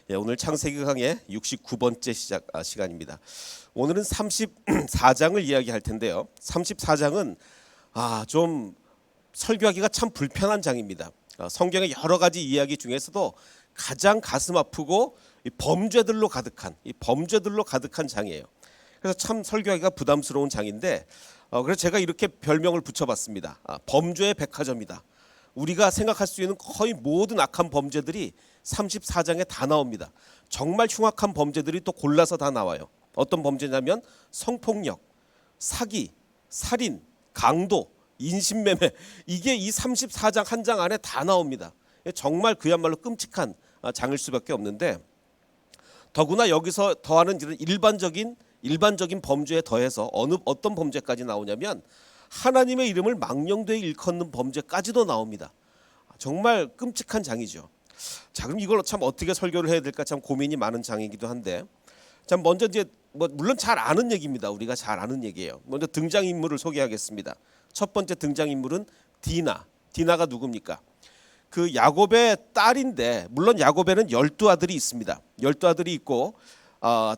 오늘 창세기 강의 69번째 시간입니다. 오늘은 34장을 이야기할 텐데요. 34장은 좀 설교하기가 참 불편한 장입니다. 성경의 여러 가지 이야기 중에서도 가장 가슴 아프고 범죄들로 가득한 장이에요. 그래서 참 설교하기가 부담스러운 장인데 그래서 제가 이렇게 별명을 붙여봤습니다. 범죄의 백화점이다. 우리가 생각할 수 있는 거의 모든 악한 범죄들이 34장에 다 나옵니다. 정말 흉악한 범죄들이 또 골라서 다 나와요. 어떤 범죄냐면 성폭력, 사기, 살인, 강도, 인신매매, 이게 이 34장 한 장 안에 다 나옵니다. 정말 그야말로 끔찍한 장일 수밖에 없는데, 더구나 여기서 더하는 일반적인 범죄에 더해서 어떤 범죄까지 나오냐면 하나님의 이름을 망령되이 일컫는 범죄까지도 나옵니다. 정말 끔찍한 장이죠. 자, 그럼 이걸 참 어떻게 설교를 해야 될까 참 고민이 많은 장이기도 한데, 자, 먼저 이제 물론 잘 아는 얘기입니다. 우리가 잘 아는 얘기예요. 먼저 등장인물을 소개하겠습니다. 첫 번째 등장인물은 디나가 누굽니까? 그 야곱의 딸인데, 물론 야곱에는 12아들이 있습니다. 12아들이 있고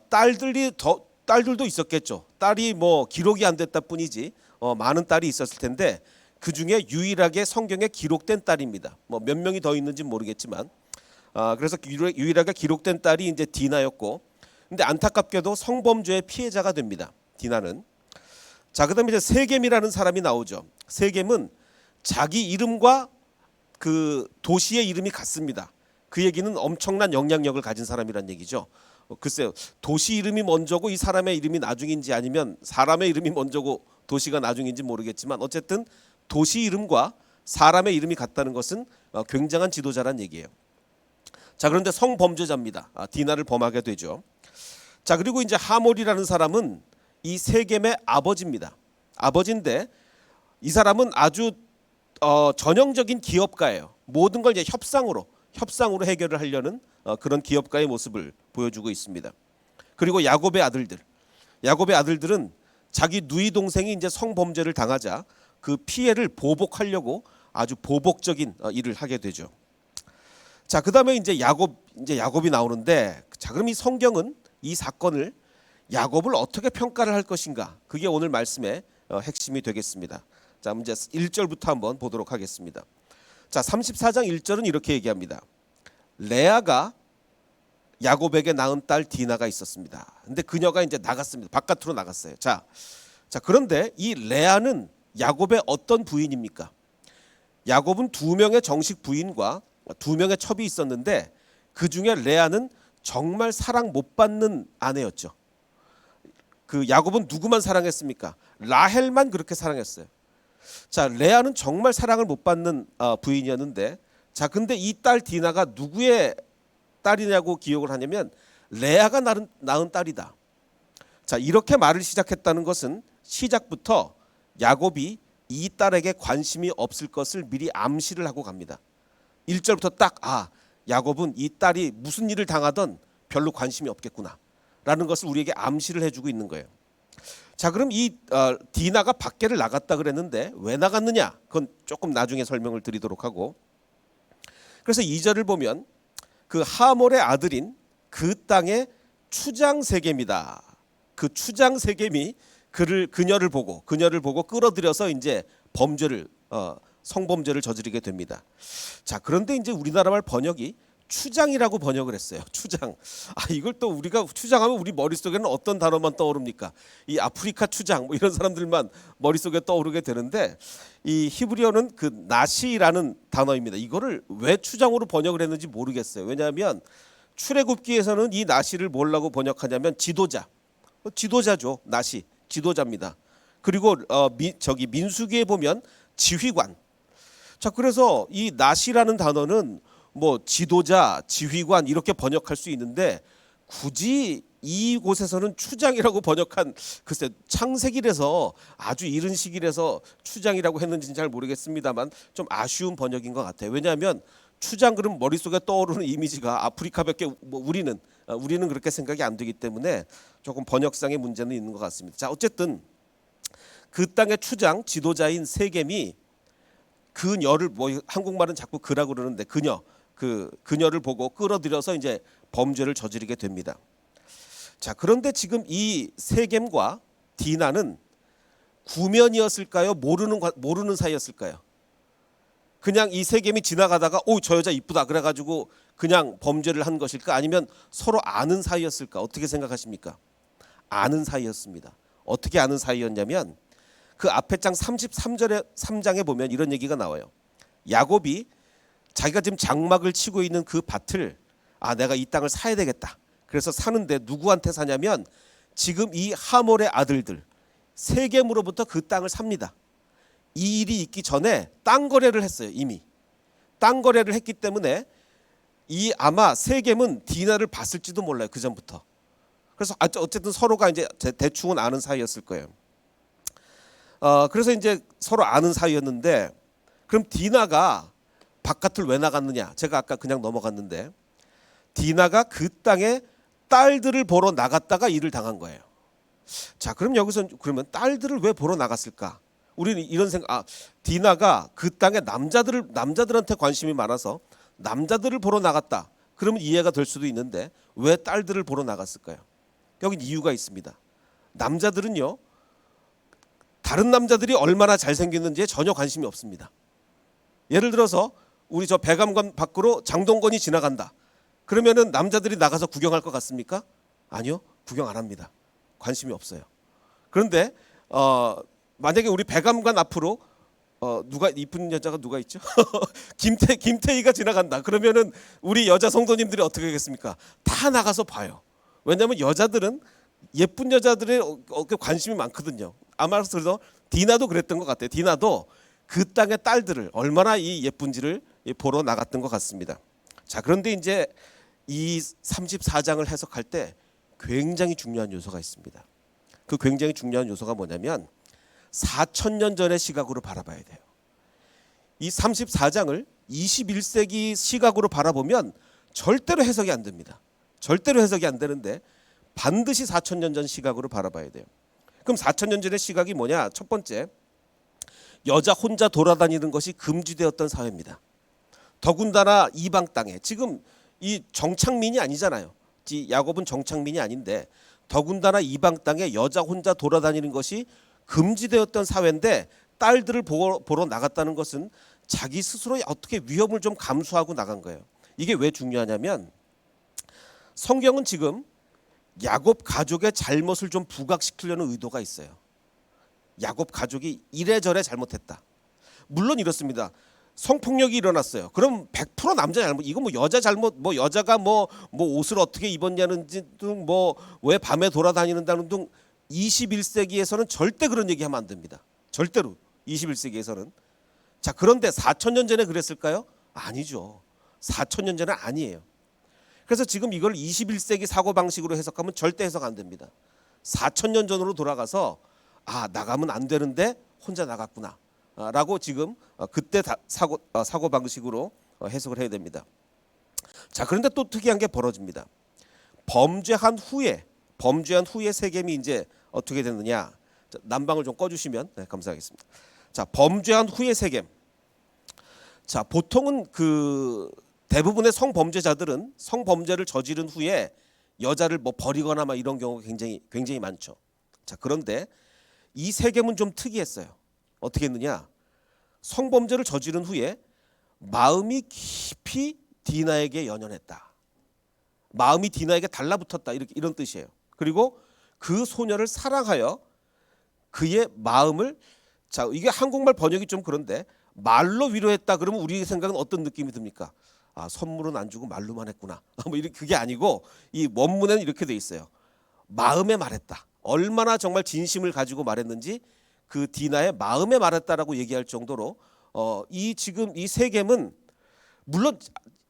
딸들도 있었겠죠. 딸이 기록이 안 됐다 뿐이지 많은 딸이 있었을 텐데, 그 중에 유일하게 성경에 기록된 딸입니다. 몇 명이 더 있는지 모르겠지만, 그래서 유일하게 기록된 딸이 이제 디나였고, 근데 안타깝게도 성범죄의 피해자가 됩니다. 디나는. 자, 그다음에 이제 세겜이라는 사람이 나오죠. 세겜은 자기 이름과 그 도시의 이름이 같습니다. 그 얘기는 엄청난 영향력을 가진 사람이란 얘기죠. 글쎄요, 도시 이름이 먼저고 이 사람의 이름이 나중인지, 아니면 사람의 이름이 먼저고 도시가 나중인지 모르겠지만, 어쨌든 도시 이름과 사람의 이름이 같다는 것은 굉장한 지도자란 얘기예요. 자, 그런데 성범죄자입니다. 디나를 범하게 되죠. 자, 그리고 이제 하몰이라는 사람은 이 세겜의 아버지입니다. 아버지인데 이 사람은 아주 전형적인 기업가예요. 모든 걸 이제 협상으로 해결을 하려는 그런 기업가의 모습을 보여주고 있습니다. 그리고 야곱의 아들들은 자기 누이 동생이 이제 성범죄를 당하자 그 피해를 보복하려고 아주 보복적인 일을 하게 되죠. 자, 그다음에 이제 야곱이 나오는데, 자, 그럼 이 성경은 이 사건을 야곱을 어떻게 평가를 할 것인가? 그게 오늘 말씀의 핵심이 되겠습니다. 자, 이제 1절부터 한번 보도록 하겠습니다. 자, 34장 1절은 이렇게 얘기합니다. 레아가 야곱에게 낳은 딸 디나가 있었습니다. 근데 그녀가 이제 나갔습니다. 바깥으로 나갔어요. 자, 그런데 이 레아는 야곱의 어떤 부인입니까? 야곱은 2명의 정식 부인과 2명의 첩이 있었는데, 그 중에 레아는 정말 사랑 못 받는 아내였죠. 그 야곱은 누구만 사랑했습니까? 라헬만 그렇게 사랑했어요. 자, 레아는 정말 사랑을 못 받는 부인이었는데, 자, 근데 이 딸 디나가 누구의 딸이냐고 기억을 하냐면 레아가 낳은 딸이다. 자, 이렇게 말을 시작했다는 것은 시작부터 야곱이 이 딸에게 관심이 없을 것을 미리 암시를 하고 갑니다. 1절부터 딱 야곱은 이 딸이 무슨 일을 당하던 별로 관심이 없겠구나 라는 것을 우리에게 암시를 해주고 있는 거예요. 자, 그럼 이 디나가 밖에를 나갔다 그랬는데 왜 나갔느냐? 그건 조금 나중에 설명을 드리도록 하고, 그래서 2절을 보면 그 하몰의 아들인 그 땅의 추장 세겜이다. 그 추장 세겜이 그녀를 보고 끌어들여서 이제 성범죄를 저지르게 됩니다. 자, 그런데 이제 우리나라 말 번역이 추장이라고 번역을 했어요. 추장. 이걸 또 우리가 추장하면 우리 머릿속에는 어떤 단어만 떠오릅니까? 이 아프리카 추장 이런 사람들만 머릿속에 떠오르게 되는데, 이 히브리어는 그 나시라는 단어입니다. 이거를 왜 추장으로 번역을 했는지 모르겠어요. 왜냐하면 출애굽기에서는 이 나시를 뭐라고 번역하냐면 지도자죠. 나시, 지도자입니다. 그리고 민수기에 보면 지휘관. 자, 그래서 이 나시라는 단어는 지도자, 지휘관 이렇게 번역할 수 있는데, 굳이 이곳에서는 추장이라고 번역한, 글쎄 창세기라서 아주 이른 시기라서 추장이라고 했는지는 잘 모르겠습니다만 좀 아쉬운 번역인 것 같아요. 왜냐하면 추장 그럼 머릿속에 떠오르는 이미지가 아프리카밖에 우리는 그렇게 생각이 안 되기 때문에 조금 번역상의 문제는 있는 것 같습니다. 자, 어쨌든 그 땅의 추장, 지도자인 세겜이 그녀를 한국말은 자꾸 그라고 그러는데 그 그녀를 보고 끌어들여서 이제 범죄를 저지르게 됩니다. 자, 그런데 지금 이 세겜과 디나는 구면이었을까요? 모르는 사이였을까요? 그냥 이 세겜이 지나가다가 오, 저 여자 이쁘다 그래가지고 그냥 범죄를 한 것일까? 아니면 서로 아는 사이였을까? 어떻게 생각하십니까? 아는 사이였습니다. 어떻게 아는 사이였냐면 그 앞에 장 33장에 보면 이런 얘기가 나와요. 야곱이 자기가 지금 장막을 치고 있는 그 밭을 내가 이 땅을 사야 되겠다. 그래서 사는데 누구한테 사냐면 지금 이 하몰의 아들들 세겜으로부터 그 땅을 삽니다. 이 일이 있기 전에 땅 거래를 했어요. 이미 땅 거래를 했기 때문에 이 아마 세겜은 디나를 봤을지도 몰라요. 그 전부터. 그래서 어쨌든 서로가 이제 대충은 아는 사이였을 거예요. 그래서 이제 서로 아는 사이였는데 그럼 디나가 바깥을 왜 나갔느냐? 제가 아까 그냥 넘어갔는데 디나가 그 땅에 딸들을 보러 나갔다가 일을 당한 거예요. 자, 그럼 여기서 그러면 딸들을 왜 보러 나갔을까? 우리는 이런 생각, 디나가 그 땅에 남자들한테 관심이 많아서 남자들을 보러 나갔다. 그러면 이해가 될 수도 있는데 왜 딸들을 보러 나갔을까요? 여긴 이유가 있습니다. 남자들은요, 다른 남자들이 얼마나 잘생겼는지에 전혀 관심이 없습니다. 예를 들어서 우리 저 백암관 밖으로 장동건이 지나간다. 그러면은 남자들이 나가서 구경할 것 같습니까? 아니요, 구경 안 합니다. 관심이 없어요. 그런데 만약에 우리 백암관 앞으로 누가 이쁜 여자가 누가 있죠? 김태희가 지나간다. 그러면은 우리 여자 성도님들이 어떻게 하겠습니까? 다 나가서 봐요. 왜냐하면 여자들은 예쁜 여자들의 관심이 많거든요. 아마 그래서 디나도 그랬던 것 같아요. 디나도 그 땅의 딸들을 얼마나 이 예쁜지를 보러 나갔던 것 같습니다. 자, 그런데 이제 이 34장을 해석할 때 굉장히 중요한 요소가 있습니다. 그 굉장히 중요한 요소가 뭐냐면 4,000년 전의 시각으로 바라봐야 돼요. 이 34장을 21세기 시각으로 바라보면 절대로 해석이 안 됩니다. 절대로 해석이 안 되는데 반드시 4,000년 전 시각으로 바라봐야 돼요. 그럼 4,000년 전의 시각이 뭐냐? 첫 번째, 여자 혼자 돌아다니는 것이 금지되었던 사회입니다. 더군다나 이방 땅에 지금 이 정착민이 아니잖아요. 야곱은 정착민이 아닌데 더군다나 이방 땅에 여자 혼자 돌아다니는 것이 금지되었던 사회인데 딸들을 보러 나갔다는 것은 자기 스스로 어떻게 위험을 좀 감수하고 나간 거예요. 이게 왜 중요하냐면 성경은 지금 야곱 가족의 잘못을 좀 부각시키려는 의도가 있어요. 야곱 가족이 이래저래 잘못했다. 물론 이렇습니다. 성폭력이 일어났어요. 그럼 100% 남자 잘못. 이거 뭐 여자 잘못, 뭐 여자가 뭐 옷을 어떻게 입었냐는 등 뭐 왜 밤에 돌아다니는다는 등 21세기에서는 절대 그런 얘기하면 안 됩니다. 절대로 21세기에서는. 자, 그런데 4,000년 전에 그랬을까요? 아니죠. 4,000년 전은 아니에요. 그래서 지금 이걸 21세기 사고방식으로 해석하면 절대 해석 안 됩니다. 4,000년 전으로 돌아가서 나가면 안 되는데 혼자 나갔구나 라고 지금 그때 사고방식으로 해석을 해야 됩니다. 자, 그런데 또 특이한 게 벌어집니다. 범죄한 후에 세겜이 이제 어떻게 됐느냐. 난방을 좀 꺼주시면 감사하겠습니다. 자, 범죄한 후에 세겜. 자, 보통은 그 대부분의 성범죄자들은 성범죄를 저지른 후에 여자를 뭐 버리거나 막 이런 경우가 굉장히 많죠. 자, 그런데 이 세겜은 좀 특이했어요. 어떻게 했느냐? 성범죄를 저지른 후에 마음이 깊이 디나에게 연연했다. 마음이 디나에게 달라붙었다. 이런 뜻이에요. 그리고 그 소녀를 사랑하여 그의 마음을, 자, 이게 한국말 번역이 좀 그런데 말로 위로했다 그러면 우리 생각은 어떤 느낌이 듭니까? 선물은 안 주고 말로만 했구나. 뭐 그게 아니고 이 원문에는 이렇게 돼 있어요. 마음에 말했다. 얼마나 정말 진심을 가지고 말했는지 그 디나의 마음에 말했다라고 얘기할 정도로 지금 이 세겜은 물론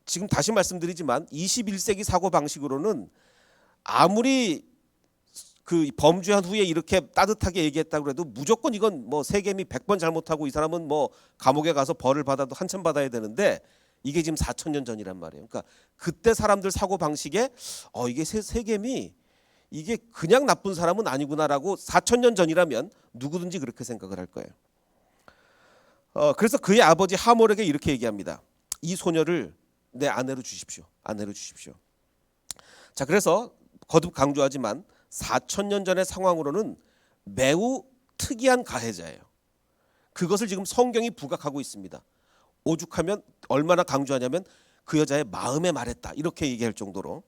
지금 다시 말씀드리지만 21세기 사고 방식으로는 아무리 그 범죄한 후에 이렇게 따뜻하게 얘기했다고 해도 무조건 이건 뭐 세겜이 100번 잘못하고 이 사람은 뭐 감옥에 가서 벌을 받아도 한참 받아야 되는데 이게 지금 4,000년 전이란 말이에요. 그러니까 그때 사람들 사고 방식에 이게 세겜이 이게 그냥 나쁜 사람은 아니구나라고 4,000년 전이라면 누구든지 그렇게 생각을 할 거예요. 그래서 그의 아버지 하몰에게 이렇게 얘기합니다. 이 소녀를 내 아내로 주십시오. 아내로 주십시오. 자, 그래서 거듭 강조하지만 4,000년 전의 상황으로는 매우 특이한 가해자예요. 그것을 지금 성경이 부각하고 있습니다. 오죽하면 얼마나 강조하냐면 그 여자의 마음에 말했다 이렇게 얘기할 정도로.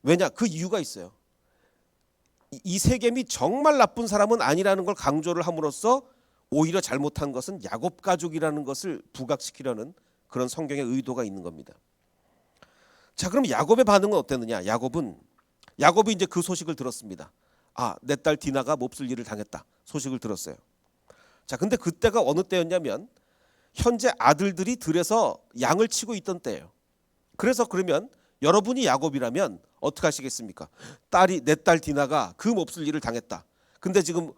왜냐? 그 이유가 있어요. 이 세겜이 정말 나쁜 사람은 아니라는 걸 강조를 함으로써 오히려 잘못한 것은 야곱 가족이라는 것을 부각시키려는 그런 성경의 의도가 있는 겁니다. 자, 그럼 야곱의 반응은 어땠느냐? 야곱이 이제 그 소식을 들었습니다. 아, 내 딸 디나가 몹쓸 일을 당했다. 소식을 들었어요. 자, 근데 그때가 어느 때였냐면 현재 아들들이 들에서 양을 치고 있던 때예요. 그래서 그러면 여러분이 야곱이라면 어떻게 하시겠습니까? 내 딸 디나가 그 몹쓸 일을 당했다. 근데 지금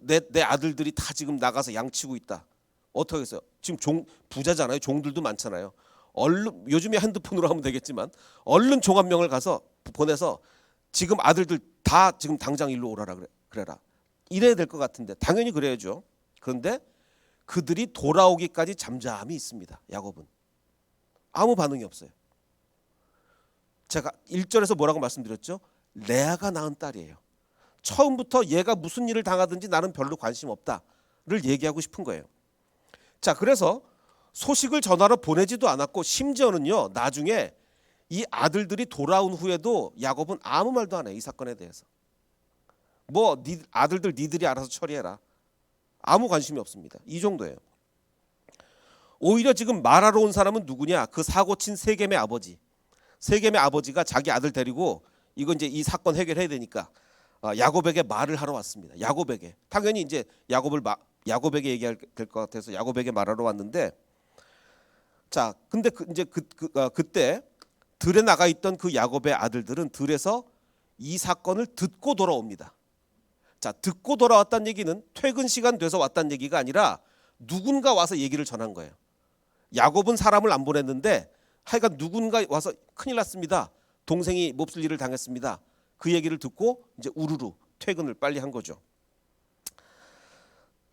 내 아들들이 다 지금 나가서 양 치고 있다. 어떻게 하겠어요? 지금 부자잖아요. 종들도 많잖아요. 얼른, 요즘에 핸드폰으로 하면 되겠지만 얼른 종 한 명을 가서 보내서 지금 아들들 다 지금 당장 일로 오라라 그래라. 이래야 될 것 같은데 당연히 그래야죠. 그런데 그들이 돌아오기까지 잠잠히 있습니다. 야곱은 아무 반응이 없어요. 제가 1절에서 뭐라고 말씀드렸죠? 레아가 낳은 딸이에요. 처음부터 얘가 무슨 일을 당하든지 나는 별로 관심 없다를 얘기하고 싶은 거예요. 자, 그래서 소식을 전화로 보내지도 않았고 심지어는요, 나중에 이 아들들이 돌아온 후에도 야곱은 아무 말도 안 해요. 이 사건에 대해서. 뭐 아들들 니들이 알아서 처리해라. 아무 관심이 없습니다. 이 정도예요. 오히려 지금 말하러 온 사람은 누구냐? 그 사고 친 세겜의 아버지. 세겜의 아버지가 자기 아들 데리고 이거 이제 이 사건 해결해야 되니까 야곱에게 말을 하러 왔습니다. 야곱에게. 당연히 이제 야곱에게 얘기할 될 것 같아서 야곱에게 말하러 왔는데, 자, 근데 그때 들에 나가 있던 그 야곱의 아들들은 들에서 이 사건을 듣고 돌아옵니다. 자, 듣고 돌아왔다는 얘기는 퇴근 시간 돼서 왔다는 얘기가 아니라 누군가 와서 얘기를 전한 거예요. 야곱은 사람을 안 보냈는데 하여간 누군가 와서 큰일 났습니다. 동생이 몹쓸 일을 당했습니다. 그 얘기를 듣고 이제 우르르 퇴근을 빨리 한 거죠.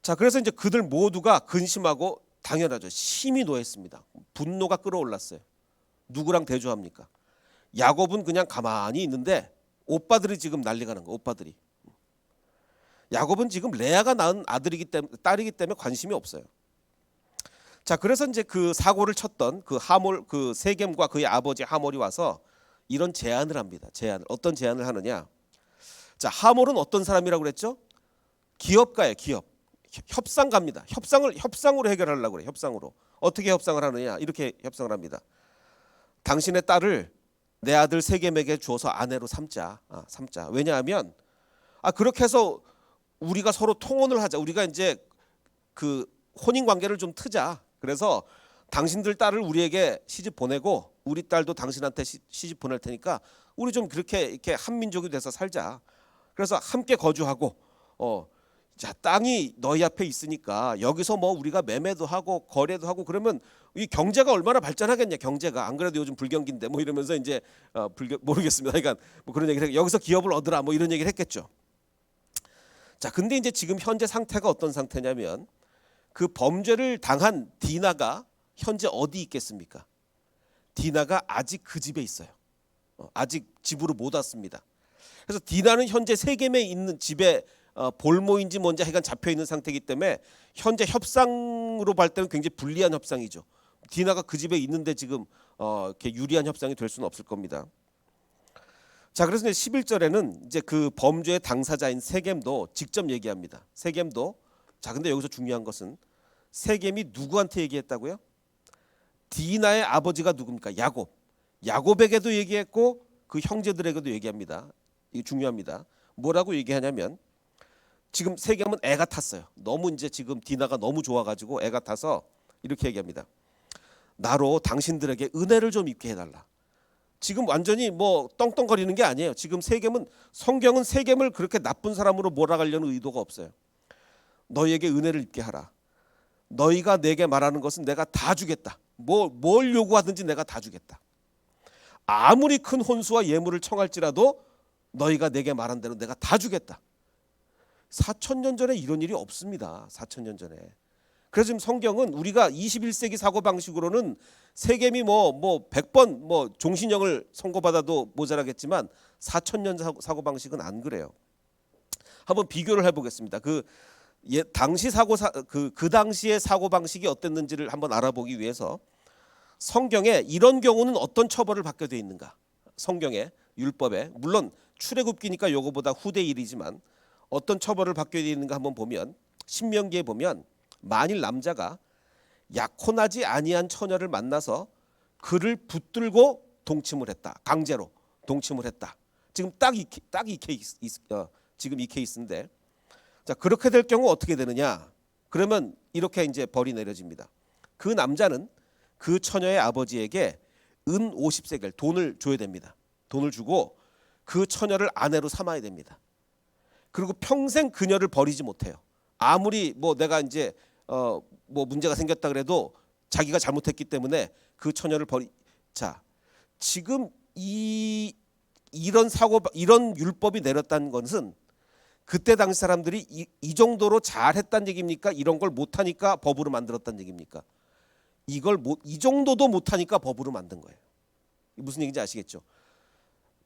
자, 그래서 이제 그들 모두가 근심하고 당연하죠. 심히 노했습니다. 분노가 끌어올랐어요. 누구랑 대조합니까? 야곱은 그냥 가만히 있는데 오빠들이 지금 난리가 난 거예요. 오빠들이. 야곱은 지금 레아가 낳은 딸이기 때문에 관심이 없어요. 자, 그래서 이제 그 사고를 쳤던 그 세겜과 그의 아버지 하몰이 와서 이런 제안을 합니다. 어떤 제안을 하느냐? 자, 하몰은 어떤 사람이라고 그랬죠? 기업가예요. 기업. 협상가입니다. 협상으로 해결하려고 그래요. 협상으로. 어떻게 협상을 하느냐? 이렇게 협상을 합니다. 당신의 딸을 내 아들 세겜에게 주어서 아내로 삼자. 왜냐하면 그렇게 해서 우리가 서로 통혼을 하자. 우리가 이제 그 혼인 관계를 좀 트자. 그래서 당신들 딸을 우리에게 시집 보내고 우리 딸도 당신한테 시집 보낼 테니까 우리 좀 그렇게 이렇게 한민족이 돼서 살자. 그래서 함께 거주하고 자, 땅이 너희 앞에 있으니까 여기서 뭐 우리가 매매도 하고 거래도 하고 그러면 이 경제가 얼마나 발전하겠냐. 경제가 안 그래도 요즘 불경기인데 뭐 이러면서 이제 모르겠습니다. 그러니까 뭐 그런 얘기를 여기서 기업을 얻으라 뭐 이런 얘기를 했겠죠. 자, 근데 이제 지금 현재 상태가 어떤 상태냐면 그 범죄를 당한 디나가 현재 어디 있겠습니까? 디나가 아직 그 집에 있어요. 아직 집으로 못 왔습니다. 그래서 디나는 현재 세겜에 있는 집에 볼모인지 뭔지 하여간 잡혀 있는 상태이기 때문에 현재 협상으로 볼 때는 굉장히 불리한 협상이죠. 디나가 그 집에 있는데 지금 이렇게 유리한 협상이 될 수는 없을 겁니다. 자, 그래서 이제 11절에는 이제 그 범죄의 당사자인 세겜도 직접 얘기합니다. 세겜도. 자, 근데 여기서 중요한 것은 세겜이 누구한테 얘기했다고요? 디나의 아버지가 누굽니까? 야곱. 야곱에게도 얘기했고 그 형제들에게도 얘기합니다. 이게 중요합니다. 뭐라고 얘기하냐면 지금 세겜은 애가 탔어요. 너무 이제 지금 디나가 너무 좋아가지고 애가 타서 이렇게 얘기합니다. 나로 당신들에게 은혜를 좀 입게 해달라. 지금 완전히 뭐 떵떵거리는 게 아니에요. 지금 성경은 세겜을 그렇게 나쁜 사람으로 몰아가려는 의도가 없어요. 너희에게 은혜를 입게 하라. 너희가 내게 말하는 것은 내가 다 주겠다. 뭘 요구하든지 내가 다 주겠다. 아무리 큰 혼수와 예물을 청할지라도 너희가 내게 말한 대로 내가 다 주겠다. 4,000년 전에 이런 일이 없습니다. 4,000년 전에. 그래서 지금 성경은 우리가 21세기 사고 방식으로는 세겜이 뭐 100번 뭐 종신형을 선고받아도 모자라겠지만 4,000년 사고 방식은 안 그래요. 한번 비교를 해보겠습니다. 당시 그 당시의 사고 방식이 어땠는지를 한번 알아보기 위해서 성경에 이런 경우는 어떤 처벌을 받게 돼 있는가? 성경에 율법에 물론 출애굽기니까 요거보다 후대 일이지만 어떤 처벌을 받게 돼 있는가 한번 보면 신명기에 보면 만일 남자가 약혼하지 아니한 처녀를 만나서 그를 붙들고 동침을 했다. 강제로 동침을 했다. 지금 딱 이 케이스 지금 이 케이스인데 자 그렇게 될 경우 어떻게 되느냐? 그러면 이렇게 이제 벌이 내려집니다. 그 남자는 그 처녀의 아버지에게 은 50세겔 돈을 줘야 됩니다. 돈을 주고 그 처녀를 아내로 삼아야 됩니다. 그리고 평생 그녀를 버리지 못해요. 아무리 뭐 내가 이제 뭐 문제가 생겼다 그래도 자기가 잘못했기 때문에 그 처녀를 자 지금 이런 율법이 내렸다는 것은 그때 당시 사람들이 이 정도로 잘했다는 얘기입니까? 이런 걸 못하니까 법으로 만들었다는 얘기입니까? 이 정도도 못하니까 법으로 만든 거예요. 무슨 얘기인지 아시겠죠?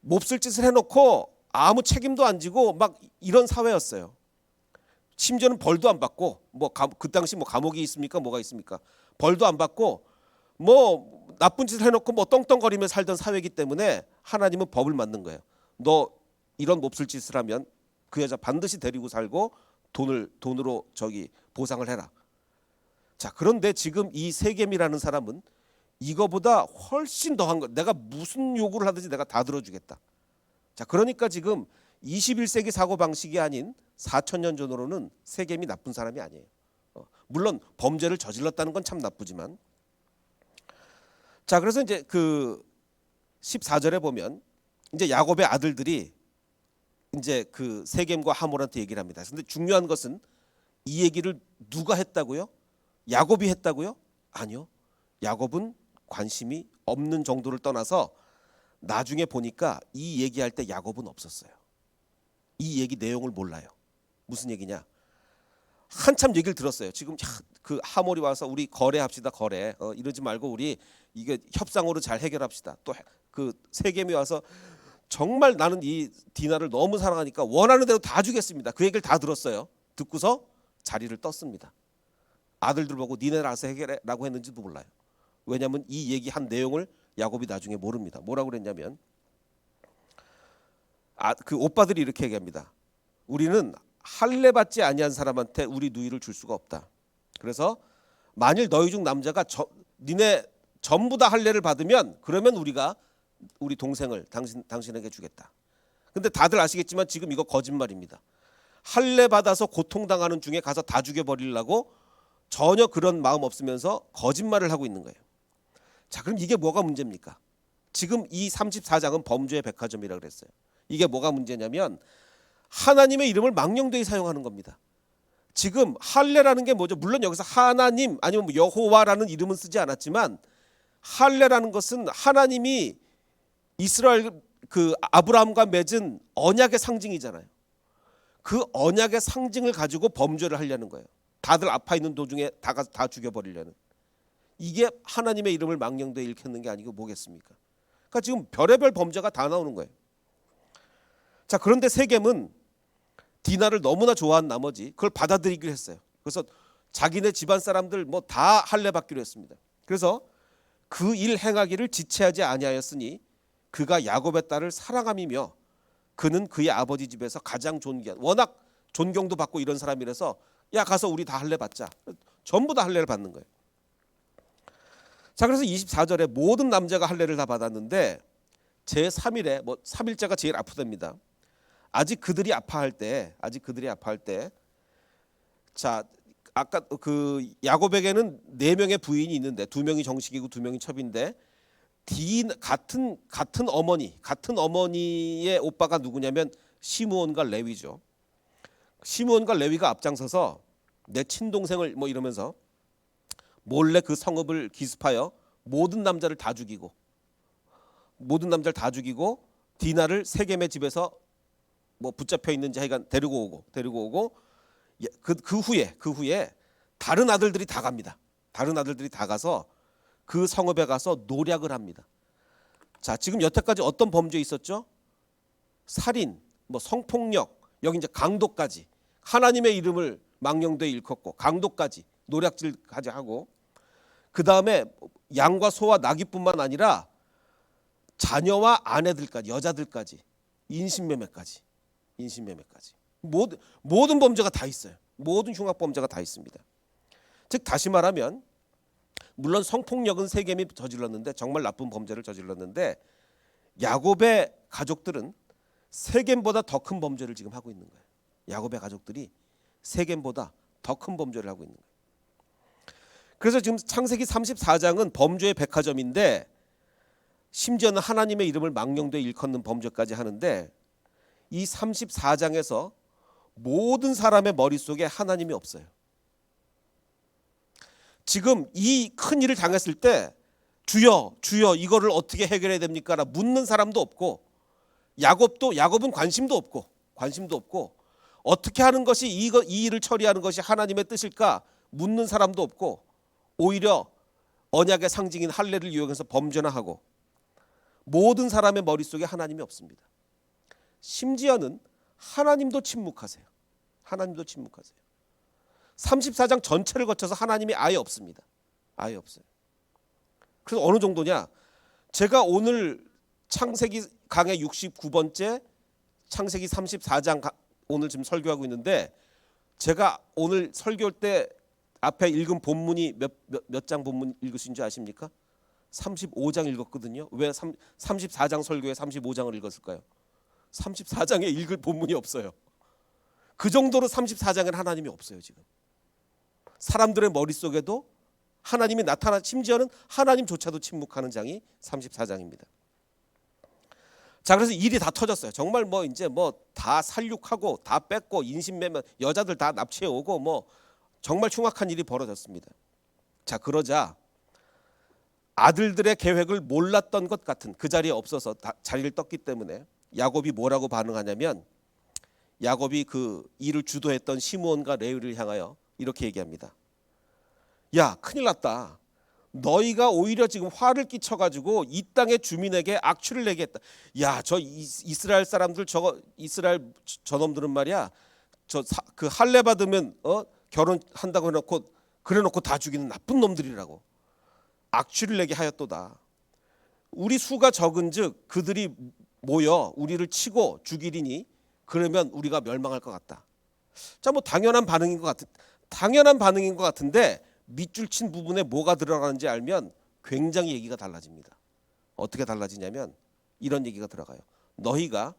몹쓸 짓을 해놓고 아무 책임도 안 지고 막 이런 사회였어요. 심지어는 벌도 안 받고 그 당시 뭐 감옥이 있습니까? 뭐가 있습니까? 벌도 안 받고 뭐 나쁜 짓을 해놓고 뭐 떵떵거리며 살던 사회이기 때문에 하나님은 법을 만든 거예요. 너 이런 몹쓸 짓을 하면 그 여자 반드시 데리고 살고 돈으로 보상을 해라. 자 그런데 지금 이 세겜이라는 사람은 이거보다 훨씬 더한 거. 내가 무슨 요구를 하든지 내가 다 들어주겠다. 자 그러니까 지금 21세기 사고 방식이 아닌 4,000년 전으로는 세겜이 나쁜 사람이 아니에요. 물론 범죄를 저질렀다는 건 참 나쁘지만 자 그래서 이제 그 14절에 보면 이제 야곱의 아들들이 이제 그 세겜과 하몰한테 얘기를 합니다. 근데 중요한 것은 이 얘기를 누가 했다고요? 야곱이 했다고요? 아니요. 야곱은 관심이 없는 정도를 떠나서 나중에 보니까 이 얘기할 때 야곱은 없었어요. 이 얘기 내용을 몰라요. 무슨 얘기냐? 한참 얘기를 들었어요. 지금 그 하몰이 와서 우리 거래합시다 거래. 이러지 말고 우리 이게 협상으로 잘 해결합시다. 또 그 세겜이 와서 정말 나는 이 디나를 너무 사랑하니까 원하는 대로 다 주겠습니다. 그 얘기를 다 들었어요. 듣고서 자리를 떴습니다. 아들들 보고 니네를 알아서 해결해라고 했는지도 몰라요. 왜냐하면 이 얘기한 내용을 야곱이 나중에 모릅니다. 뭐라고 그랬냐면 그 오빠들이 이렇게 얘기합니다. 우리는 할례 받지 아니한 사람한테 우리 누이를 줄 수가 없다. 그래서 만일 너희 중 남자가 니네 전부 다 할례를 받으면 그러면 우리가 우리 동생을 당신에게 주겠다. 근데 다들 아시겠지만 지금 이거 거짓말입니다. 할례 받아서 고통당하는 중에 가서 다 죽여버리려고 전혀 그런 마음 없으면서 거짓말을 하고 있는 거예요. 자 그럼 이게 뭐가 문제입니까? 지금 이 34장은 범죄의 백화점이라고 그랬어요. 이게 뭐가 문제냐면 하나님의 이름을 망령되이 사용하는 겁니다. 지금 할례라는 게 뭐죠? 물론 여기서 하나님 아니면 뭐 여호와라는 이름은 쓰지 않았지만 할례라는 것은 하나님이 이스라엘 그 아브라함과 맺은 언약의 상징이잖아요. 그 언약의 상징을 가지고 범죄를 하려는 거예요. 다들 아파 있는 도중에 다 죽여버리려는. 이게 하나님의 이름을 망령되이 일컫는 게 아니고 뭐겠습니까? 그러니까 지금 별의별 범죄가 다 나오는 거예요. 자 그런데 세겜은 디나를 너무나 좋아한 나머지 그걸 받아들이기로 했어요. 그래서 자기네 집안 사람들 뭐 다 할례 받기로 했습니다. 그래서 그 일 행하기를 지체하지 아니하였으니 그가 야곱의 딸을 사랑함이며 그는 그의 아버지 집에서 가장 존귀한 워낙 존경도 받고 이런 사람이라서 야 가서 우리 다 할례 받자. 전부 다 할례를 받는 거예요. 자 그래서 24절에 모든 남자가 할례를 다 받았는데 제3일에 뭐 3일째가 제일 아프답니다. 아직 그들이 아파할 때 자 아까 그 야곱에게는 4명의 부인이 있는데 2명이 정식이고 2명이 첩인데 같은 어머니의 오빠가 누구냐면 시므온과 레위죠. 시므온과 레위가 앞장서서 내 친동생을 뭐 이러면서 몰래 그 성읍을 기습하여 모든 남자를 다 죽이고 디나를 세겜의 집에서 뭐 붙잡혀 있는지 하여간 데리고 오고 그 후에 다른 아들들이 다 갑니다. 다른 아들들이 다 가서 그 성읍에 가서 노략을 합니다. 자, 지금 여태까지 어떤 범죄 있었죠? 살인, 뭐 성폭력, 여기 이제 강도까지, 하나님의 이름을 망령되이 일컫고 강도까지, 노략질까지 하고, 그 다음에 양과 소와 나귀뿐만 아니라 자녀와 아내들까지, 여자들까지, 인신매매까지 모든 범죄가 다 있어요. 모든 흉악 범죄가 다 있습니다. 즉 다시 말하면, 물론 성폭력은 세겜이 저질렀는데, 정말 나쁜 범죄를 저질렀는데, 야곱의 가족들은 세겜보다 더 큰 범죄를 지금 하고 있는 거예요. 야곱의 가족들이 세겜보다 더 큰 범죄를 하고 있는 거예요. 그래서 지금 창세기 34장은 범죄의 백화점인데, 심지어는 하나님의 이름을 망령되이 일컫는 범죄까지 하는데, 이 34장에서 모든 사람의 머릿속에 하나님이 없어요. 지금 이 큰 일을 당했을 때 주여 이거를 어떻게 해결해야 됩니까? 라 묻는 사람도 없고, 야곱은 관심도 없고 어떻게 하는 것이 이 일을 처리하는 것이 하나님의 뜻일까 묻는 사람도 없고, 오히려 언약의 상징인 할례를 이용해서 범죄나 하고, 모든 사람의 머릿속에 하나님이 없습니다. 심지어는 하나님도 침묵하세요. 34장 전체를 거쳐서 하나님이 아예 없습니다. 아예 없어요. 그래서 어느 정도냐, 제가 오늘 창세기 강의 69번째 창세기 34장 오늘 지금 설교하고 있는데, 제가 오늘 설교할 때 앞에 읽은 본문이 몇 장 본문 읽으신 줄 아십니까? 35장 읽었거든요. 왜 34장 설교에 35장을 읽었을까요? 34장에 읽을 본문이 없어요. 그 정도로 34장에는 하나님이 없어요. 지금 사람들의 머릿속에도 하나님이 나타나, 심지어는 하나님조차도 침묵하는 장이 34장입니다. 자, 그래서 일이 다 터졌어요. 정말 뭐 이제 뭐 다 살육하고 다 뺏고 인신매매, 여자들 다 납치해 오고, 뭐 정말 흉악한 일이 벌어졌습니다. 자, 그러자 아들들의 계획을 몰랐던 것 같은, 그 자리에 없어서 자리를 떴기 때문에 야곱이 뭐라고 반응하냐면, 야곱이 그 일을 주도했던 시므온과 레위를 향하여 이렇게 얘기합니다. 야, 큰일 났다. 너희가 오히려 지금 화를 끼쳐가지고 이 땅의 주민에게 악취를 내게 했다. 야, 저 이스라엘 사람들, 이스라엘 저놈들은 말이야, 그 할례 받으면 결혼한다고 해놓고 그래놓고 다 죽이는 나쁜 놈들이라고. 악취를 내게 하였도다. 우리 수가 적은즉 그들이 모여 우리를 치고 죽이리니 그러면 우리가 멸망할 것 같다. 자, 뭐 당연한 반응인 것 같은데, 밑줄 친 부분에 뭐가 들어가는지 알면 굉장히 얘기가 달라집니다. 어떻게 달라지냐면 이런 얘기가 들어가요. 너희가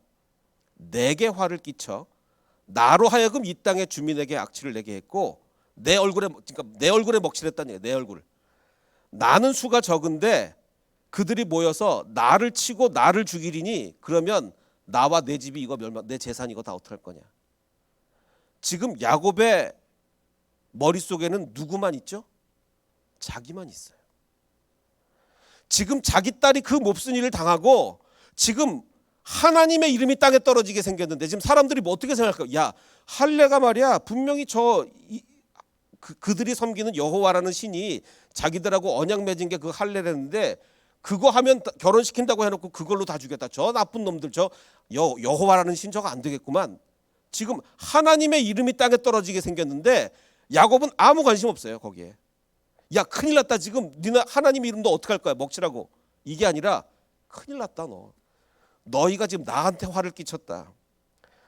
내게 화를 끼쳐 나로 하여금 이 땅의 주민에게 악취를 내게 했고, 내 얼굴에 먹칠했다는 얘기예요. 내 얼굴. 나는 수가 적은데 그들이 모여서 나를 치고 나를 죽이리니 그러면 나와 내 집이 이거 내 재산 이거 다 어떡할 거냐. 지금 야곱의 머릿속에는 누구만 있죠? 자기만 있어요. 지금 자기 딸이 그 몹쓸 일을 당하고, 지금 하나님의 이름이 땅에 떨어지게 생겼는데, 지금 사람들이 뭐 어떻게 생각할까요? 야, 할례가 말이야, 분명히 그들이 섬기는 여호와라는 신이 자기들하고 언약 맺은 게 그 할례라는데, 그거 하면 결혼시킨다고 해놓고 그걸로 다 죽였다. 저 나쁜 놈들, 저 여호와라는 신 저거 안 되겠구만. 지금 하나님의 이름이 땅에 떨어지게 생겼는데 야곱은 아무 관심 없어요. 거기에. 야, 큰일 났다. 지금 니네 하나님 이름도 어떡할 거야, 먹치라고. 이게 아니라 큰일 났다. 너희가 지금 나한테 화를 끼쳤다.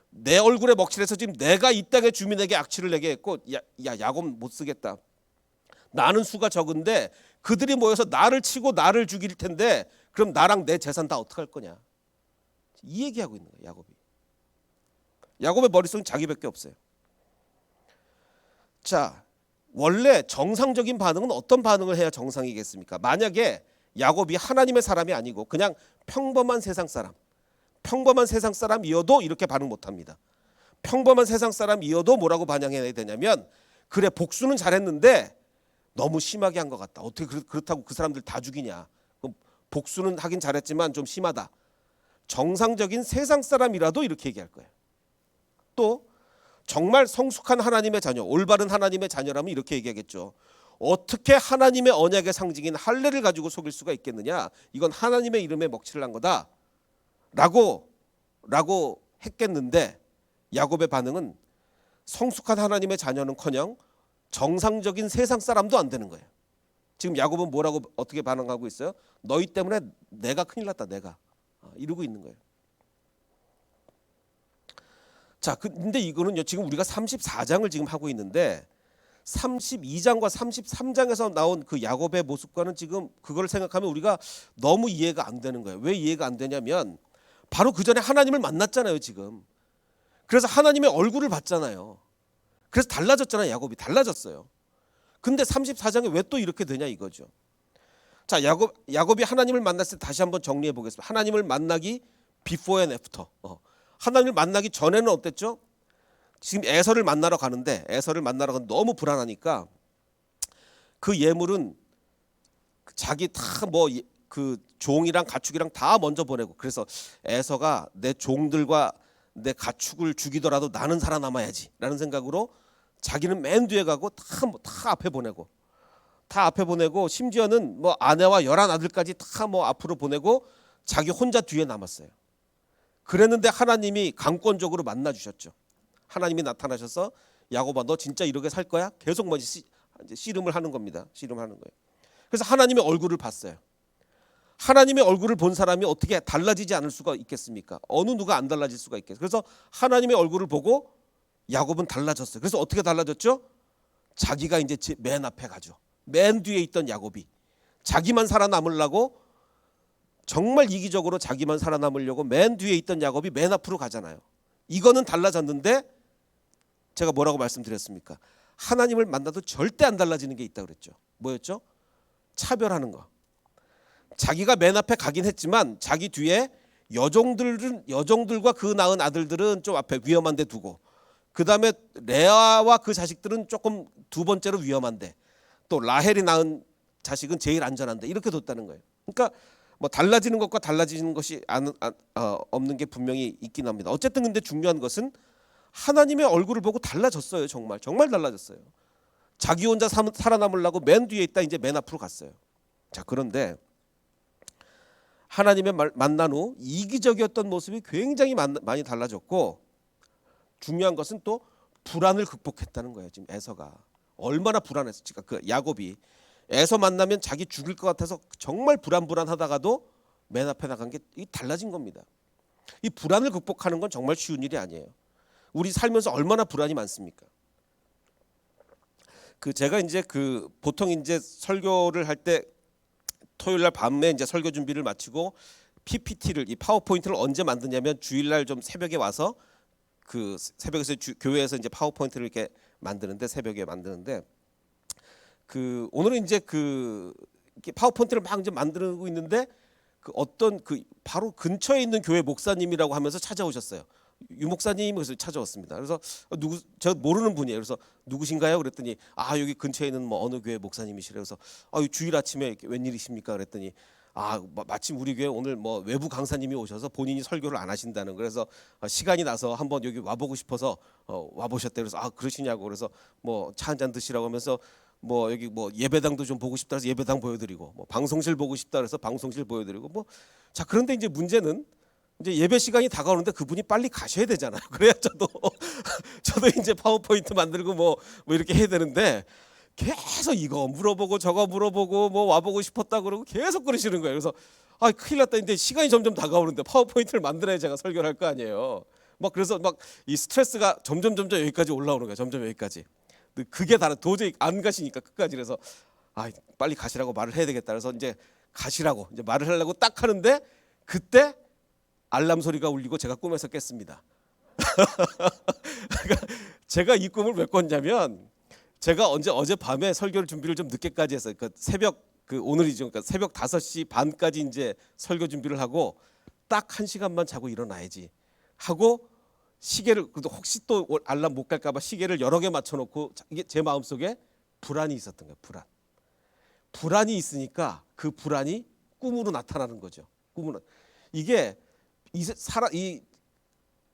내 얼굴에 먹칠해서 지금 내가 이 땅의 주민에게 악취를 내게 했고, 야곱 못 쓰겠다. 나는 수가 적은데 그들이 모여서 나를 치고 나를 죽일 텐데 그럼 나랑 내 재산 다 어떡할 거냐. 이 얘기하고 있는 거예요. 야곱의 머릿속은 자기밖에 없어요. 자, 원래 정상적인 반응은 어떤 반응을 해야 정상이겠습니까? 만약에 야곱이 하나님의 사람이 아니고 그냥 평범한 세상 사람이어도 이렇게 반응 못합니다. 평범한 세상 사람이어도 뭐라고 반응해야 되냐면, 그래, 복수는 잘했는데 너무 심하게 한 것 같다. 어떻게 그렇다고 그 사람들 다 죽이냐. 복수는 하긴 잘했지만 좀 심하다. 정상적인 세상 사람이라도 이렇게 얘기할 거예요. 또 정말 성숙한 하나님의 자녀, 올바른 하나님의 자녀라면 이렇게 얘기하겠죠. 어떻게 하나님의 언약의 상징인 할례를 가지고 속일 수가 있겠느냐? 이건 하나님의 이름에 먹칠을 한 거다. 라고 했겠는데 야곱의 반응은 성숙한 하나님의 자녀는커녕 정상적인 세상 사람도 안 되는 거예요. 지금 야곱은 뭐라고 어떻게 반응하고 있어요? 너희 때문에 내가 큰일 났다. 내가 이러고 있는 거예요. 자, 근데 이거는요. 지금 우리가 34장을 지금 하고 있는데 32장과 33장에서 나온 그 야곱의 모습과는 지금 그걸 생각하면 우리가 너무 이해가 안 되는 거예요. 왜 이해가 안 되냐면 바로 그 전에 하나님을 만났잖아요, 지금. 그래서 하나님의 얼굴을 봤잖아요. 그래서 달라졌잖아요, 야곱이. 달라졌어요. 근데 34장에 왜 또 이렇게 되냐 이거죠. 자, 야곱이 하나님을 만났을 때 다시 한번 정리해 보겠습니다. 하나님을 만나기 before and after. 하나님을 만나기 전에는 어땠죠? 지금 에서를 만나러 가는데 너무 불안하니까 그 예물은 자기 다 뭐 그 종이랑 가축이랑 다 먼저 보내고, 그래서 에서가 내 종들과 내 가축을 죽이더라도 나는 살아남아야지 라는 생각으로 자기는 맨 뒤에 가고 다 앞에 보내고 심지어는 뭐 아내와 11아들까지 다 뭐 앞으로 보내고 자기 혼자 뒤에 남았어요. 그랬는데 하나님이 강권적으로 만나 주셨죠. 하나님이 나타나셔서 야곱아 너 진짜 이렇게 살 거야? 계속 뭐 씨름을 하는 겁니다. 씨름하는 거예요. 그래서 하나님의 얼굴을 봤어요. 하나님의 얼굴을 본 사람이 어떻게 달라지지 않을 수가 있겠습니까? 어느 누가 안 달라질 수가 있겠어요. 그래서 하나님의 얼굴을 보고 야곱은 달라졌어요. 그래서 어떻게 달라졌죠? 자기가 이제 맨 앞에 가죠. 맨 뒤에 있던 야곱이 자기만 살아남으려고, 정말 이기적으로 자기만 살아남으려고 맨 뒤에 있던 야곱이 맨 앞으로 가잖아요. 이거는 달라졌는데 제가 뭐라고 말씀드렸습니까? 하나님을 만나도 절대 안 달라지는 게 있다고 그랬죠. 뭐였죠? 차별하는 거. 자기가 맨 앞에 가긴 했지만 자기 뒤에 여종들과 그 낳은 아들들은 좀 앞에 위험한 데 두고, 그 다음에 레아와 그 자식들은 조금 두 번째로 위험한데, 또 라헬이 낳은 자식은 제일 안전한데, 이렇게 뒀다는 거예요. 그러니까 뭐 달라지는 것과 달라지는 것이 없는 게 분명히 있긴 합니다. 어쨌든 근데 중요한 것은 하나님의 얼굴을 보고 달라졌어요. 정말 달라졌어요. 자기 혼자 살아남으려고 맨 뒤에 있다 이제 맨 앞으로 갔어요. 자, 그런데 하나님의 만난 후 이기적이었던 모습이 굉장히 많이 달라졌고, 중요한 것은 또 불안을 극복했다는 거예요. 지금 에서가 얼마나 불안했을까. 그 야곱이 에서 만나면 자기 죽일 것 같아서 정말 불안하다가도 맨 앞에 나간 게 달라진 겁니다. 이 불안을 극복하는 건 정말 쉬운 일이 아니에요. 우리 살면서 얼마나 불안이 많습니까? 그 제가 이제 그 보통 이제 설교를 할 때 토요일 날 밤에 이제 설교 준비를 마치고 PPT를, 이 파워포인트를 언제 만드냐면 주일 날 좀 새벽에 와서 그 새벽에서 교회에서 이제 파워포인트를 이렇게 만드는데, 새벽에 만드는데, 그 오늘은 이제 그 파워포인트를 막 이제 만들고 있는데 그 어떤 그 바로 근처에 있는 교회 목사님이라고 하면서 찾아오셨어요. 유 목사님. 그래서 찾아왔습니다. 그래서 저 모르는 분이에요. 그래서 누구신가요? 그랬더니 여기 근처에 있는 뭐 어느 교회 목사님이시래요. 그래서 주일 아침에 웬일이십니까? 그랬더니 마침 우리 교회 오늘 뭐 외부 강사님이 오셔서 본인이 설교를 안 하신다는, 그래서 시간이 나서 한번 여기 와보고 싶어서 와보셨대요. 그래서 그러시냐고, 그래서 뭐 차 한잔 드시라고 하면서 뭐 여기 뭐 예배당도 좀 보고 싶다 해서 예배당 보여드리고, 뭐 방송실 보고 싶다 그래서 방송실 보여드리고, 뭐 자, 그런데 이제 문제는 이제 예배 시간이 다가오는데 그분이 빨리 가셔야 되잖아요. 그래야 저도 이제 파워포인트 만들고 뭐 이렇게 해야 되는데, 계속 이거 물어보고 저거 물어보고 뭐 와보고 싶었다 그러고 계속 그러시는 거예요. 그래서 큰일 났다. 이제 시간이 점점 다가오는데 파워포인트를 만들어야 제가 설교를 할 거 아니에요. 막 그래서 막 이 스트레스가 점점 여기까지 올라오는 거예요. 점점 여기까지. 그게 도저히 안 가시니까 끝까지. 그래서 빨리 가시라고 말을 해야 되겠다. 그래서 이제 가시라고 이제 말을 하려고 딱 하는데 그때 알람 소리가 울리고 제가 꿈에서 깼습니다. 그러니까 제가 이 꿈을 왜 꿨냐면, 제가 어젯밤에 설교를 준비를 좀 늦게까지 했어요. 그러니까 새벽 오늘이죠. 그러니까 새벽 5시 반까지 이제 설교 준비를 하고 딱 1시간만 자고 일어나야지 하고 시계를, 그래도 혹시 또 알람 못 갈까 봐 시계를 여러 개 맞춰 놓고, 이게 제 마음속에 불안이 있었던 거예요. 불안이 있으니까 그 불안이 꿈으로 나타나는 거죠. 꿈으로. 이게 이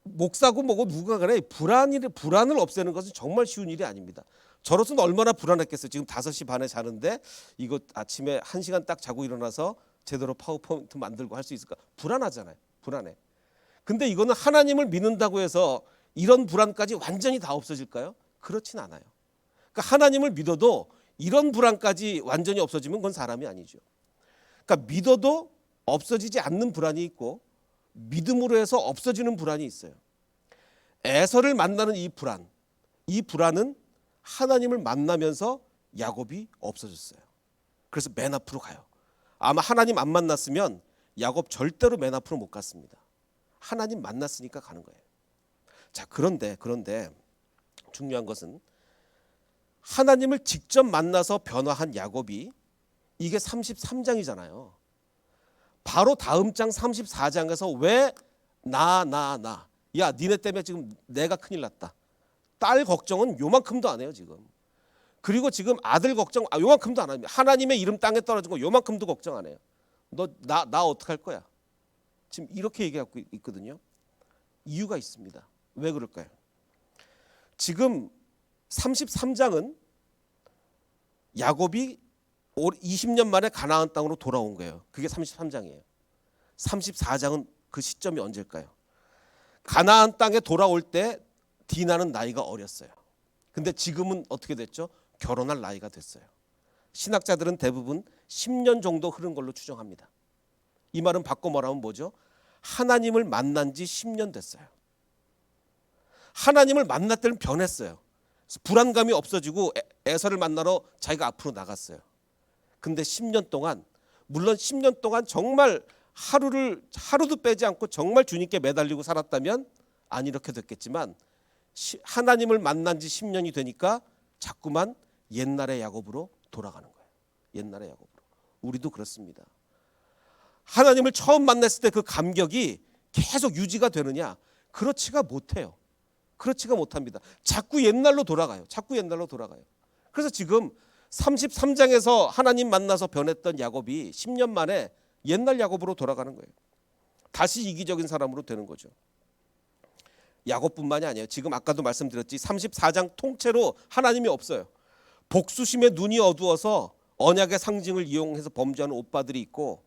목사고 뭐고 누가 그래 불안을 없애는 것은 정말 쉬운 일이 아닙니다. 저로서는 얼마나 불안했겠어요. 지금 5시 반에 자는데 이거 아침에 1시간 딱 자고 일어나서 제대로 파워포인트 만들고 할 수 있을까? 불안하잖아요. 불안해. 근데 이거는 하나님을 믿는다고 해서 이런 불안까지 완전히 다 없어질까요? 그렇진 않아요. 그러니까 하나님을 믿어도 이런 불안까지 완전히 없어지면 그건 사람이 아니죠. 그러니까 믿어도 없어지지 않는 불안이 있고 믿음으로 해서 없어지는 불안이 있어요. 에서를 만나는 이 불안은 하나님을 만나면서 야곱이 없어졌어요. 그래서 맨 앞으로 가요. 아마 하나님 안 만났으면 야곱 절대로 맨 앞으로 못 갔습니다. 하나님 만났으니까 가는 거예요. 자, 그런데 중요한 것은 하나님을 직접 만나서 변화한 야곱이 이게 33장이잖아요. 바로 다음 장 34장에서 왜 야 니네 때문에 지금 내가 큰일 났다. 딸 걱정은 요만큼도 안 해요 지금. 그리고 지금 아들 걱정 요만큼도 안 합니다. 하나님의 이름 땅에 떨어진 거 요만큼도 걱정 안 해요. 나 어떡할 거야. 지금 이렇게 얘기하고 있거든요. 이유가 있습니다. 왜 그럴까요? 지금 33장은 야곱이 20년 만에 가나안 땅으로 돌아온 거예요. 그게 33장이에요. 34장은 그 시점이 언제일까요? 가나안 땅에 돌아올 때 디나는 나이가 어렸어요. 근데 지금은 어떻게 됐죠? 결혼할 나이가 됐어요. 신학자들은 대부분 10년 정도 흐른 걸로 추정합니다. 이 말은 바꿔 말하면 뭐죠? 하나님을 만난 지 10년 됐어요. 하나님을 만날 때는 변했어요. 불안감이 없어지고 에서를 만나러 자기가 앞으로 나갔어요. 근데 10년 동안, 물론 10년 동안 정말 하루도 빼지 않고 정말 주님께 매달리고 살았다면 안 이렇게 됐겠지만 하나님을 만난 지 10년이 되니까 자꾸만 옛날의 야곱으로 돌아가는 거예요. 옛날의 야곱으로. 우리도 그렇습니다. 하나님을 처음 만났을 때 그 감격이 계속 유지가 되느냐? 그렇지가 못해요. 그렇지가 못합니다. 자꾸 옛날로 돌아가요. 그래서 지금 33장에서 하나님 만나서 변했던 야곱이 10년 만에 옛날 야곱으로 돌아가는 거예요. 다시 이기적인 사람으로 되는 거죠. 야곱뿐만이 아니에요. 지금 아까도 말씀드렸지 34장 통째로 하나님이 없어요. 복수심에 눈이 어두워서 언약의 상징을 이용해서 범죄하는 오빠들이 있고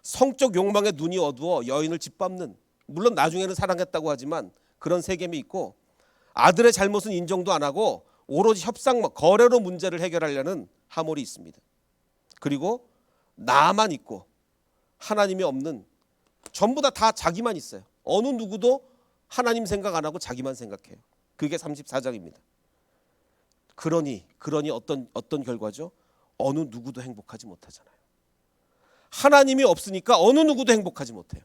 성적 욕망에 눈이 어두워 여인을 짓밟는, 물론 나중에는 사랑했다고 하지만 그런 세겜이 있고 아들의 잘못은 인정도 안 하고 오로지 협상 거래로 문제를 해결하려는 하몰이 있습니다. 그리고 나만 있고 하나님이 없는, 전부 다 자기만 있어요. 어느 누구도 하나님 생각 안 하고 자기만 생각해요. 그게 34장입니다. 그러니 어떤 결과죠? 어느 누구도 행복하지 못하잖아요. 하나님이 없으니까 어느 누구도 행복하지 못해요.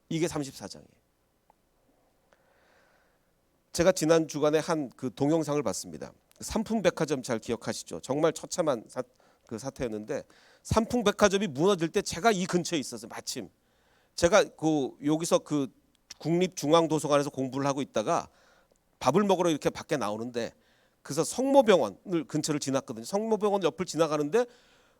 이게 34장이에요. 제가 지난 주간에 한 그 동영상을 봤습니다. 삼풍백화점 잘 기억하시죠? 정말 처참한 사태였는데 삼풍백화점이 무너질 때 제가 이 근처에 있었어요. 마침 제가 여기서 그 국립중앙도서관에서 공부를 하고 있다가 밥을 먹으러 이렇게 밖에 나오는데 그래서 성모병원을 근처를 지났거든요. 성모병원 옆을 지나가는데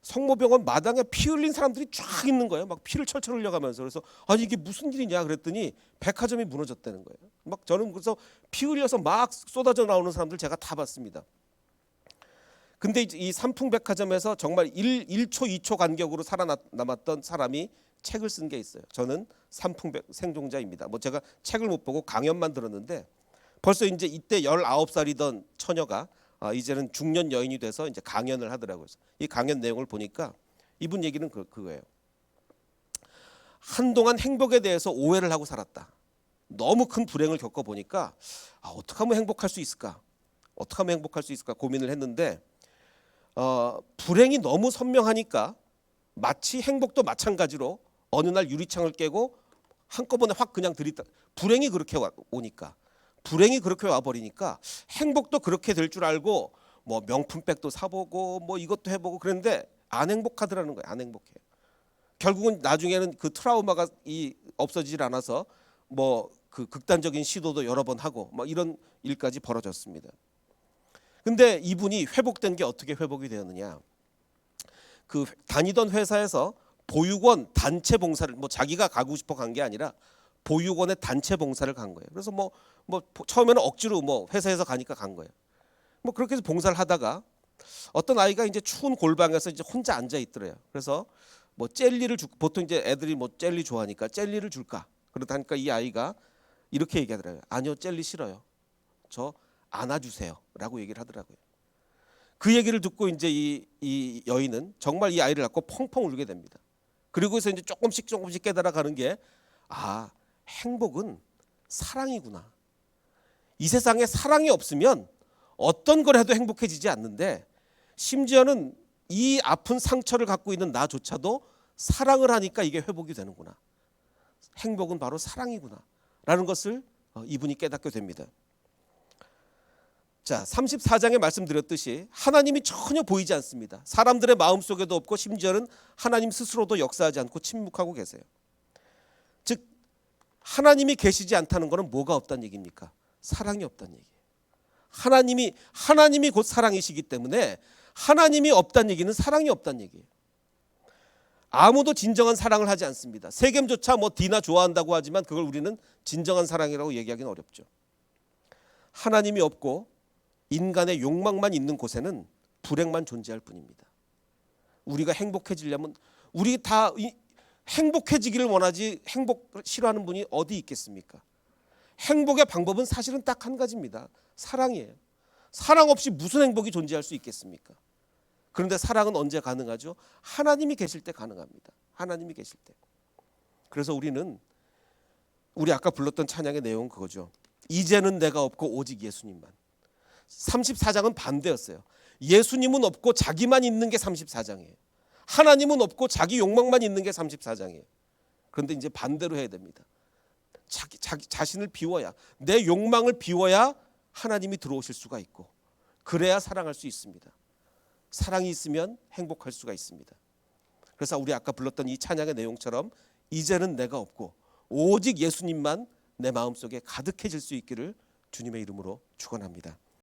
성모병원 마당에 피 흘린 사람들이 쫙 있는 거예요. 막 피를 철철 흘려가면서. 그래서 아니 이게 무슨 일이냐 그랬더니 백화점이 무너졌다는 거예요. 막 저는 그래서 피 흘려서 막 쏟아져 나오는 사람들 제가 다 봤습니다. 근데 이 삼풍백화점에서 정말 1초 2초 간격으로 살아남았던 사람이 책을 쓴 게 있어요. 저는 생존자입니다. 제가 책을 못 보고 강연만 들었는데 벌써 이제 이때 19살이던 처녀가 이제는 중년 여인이 돼서 이제 강연을 하더라고요. 이 강연 내용을 보니까 이분 얘기는 그거예요. 한동안 행복에 대해서 오해를 하고 살았다. 너무 큰 불행을 겪어보니까 어떻게 하면 행복할 수 있을까? 고민을 했는데 불행이 너무 선명하니까 마치 행복도 마찬가지로 어느 날 유리창을 깨고 한꺼번에 확 그냥 들이다. 불행이 그렇게 와버리니까 행복도 그렇게 될 줄 알고 뭐 명품백도 사보고 뭐 이것도 해보고 그랬는데 안 행복하더라는 거예요. 안 행복해. 결국은 나중에는 그 트라우마가 없어지질 않아서 뭐 그 극단적인 시도도 여러 번 하고 막 이런 일까지 벌어졌습니다. 근데 이분이 회복된 게 어떻게 회복이 되었느냐? 그 다니던 회사에서 보육원 단체 봉사를 자기가 가고 싶어 간 게 아니라 보육원에 단체 봉사를 간 거예요. 그래서 뭐 처음에는 억지로 뭐 회사에서 가니까 간 거예요. 뭐 그렇게 해서 봉사를 하다가 어떤 아이가 이제 추운 골방에서 이제 혼자 앉아 있더래요. 그래서 뭐 젤리를 보통 이제 애들이 뭐 젤리 좋아하니까 젤리를 줄까? 그러다니까 이 아이가 이렇게 얘기하더라고요. 아니요, 젤리 싫어요. 저 안아주세요라고 얘기를 하더라고요. 그 얘기를 듣고 이제 이 여인은 정말 이 아이를 갖고 펑펑 울게 됩니다. 그리고서 이제 조금씩 깨달아가는 게 행복은 사랑이구나. 이 세상에 사랑이 없으면 어떤 걸 해도 행복해지지 않는데 심지어는 이 아픈 상처를 갖고 있는 나조차도 사랑을 하니까 이게 회복이 되는구나. 행복은 바로 사랑이구나 라는 것을 이분이 깨닫게 됩니다. 자, 34장에 말씀드렸듯이 하나님이 전혀 보이지 않습니다. 사람들의 마음속에도 없고 심지어는 하나님 스스로도 역사하지 않고 침묵하고 계세요. 즉 하나님이 계시지 않다는 것은 뭐가 없다는 얘기입니까? 사랑이 없다는 얘기예요. 하나님이 곧 사랑이시기 때문에 하나님이 없다는 얘기는 사랑이 없다는 얘기예요. 아무도 진정한 사랑을 하지 않습니다. 세겜조차 뭐 디나 좋아한다고 하지만 그걸 우리는 진정한 사랑이라고 얘기하기는 어렵죠. 하나님이 없고 인간의 욕망만 있는 곳에는 불행만 존재할 뿐입니다. 우리가 행복해지려면 우리 다 행복해지기를 원하지 행복을 싫어하는 분이 어디 있겠습니까? 행복의 방법은 사실은 딱 한 가지입니다. 사랑이에요. 사랑 없이 무슨 행복이 존재할 수 있겠습니까? 그런데 사랑은 언제 가능하죠? 하나님이 계실 때 가능합니다. 하나님이 계실 때. 그래서 우리 아까 불렀던 찬양의 내용은 그거죠. 이제는 내가 없고 오직 예수님만. 34장은 반대였어요. 예수님은 없고 자기만 있는 게 34장이에요. 하나님은 없고 자기 욕망만 있는 게 34장이에요. 그런데 이제 반대로 해야 됩니다. 자신을 비워야, 내 욕망을 비워야 하나님이 들어오실 수가 있고 그래야 사랑할 수 있습니다. 사랑이 있으면 행복할 수가 있습니다. 그래서 우리 아까 불렀던 이 찬양의 내용처럼 이제는 내가 없고 오직 예수님만 내 마음속에 가득해질 수 있기를 주님의 이름으로 축원합니다.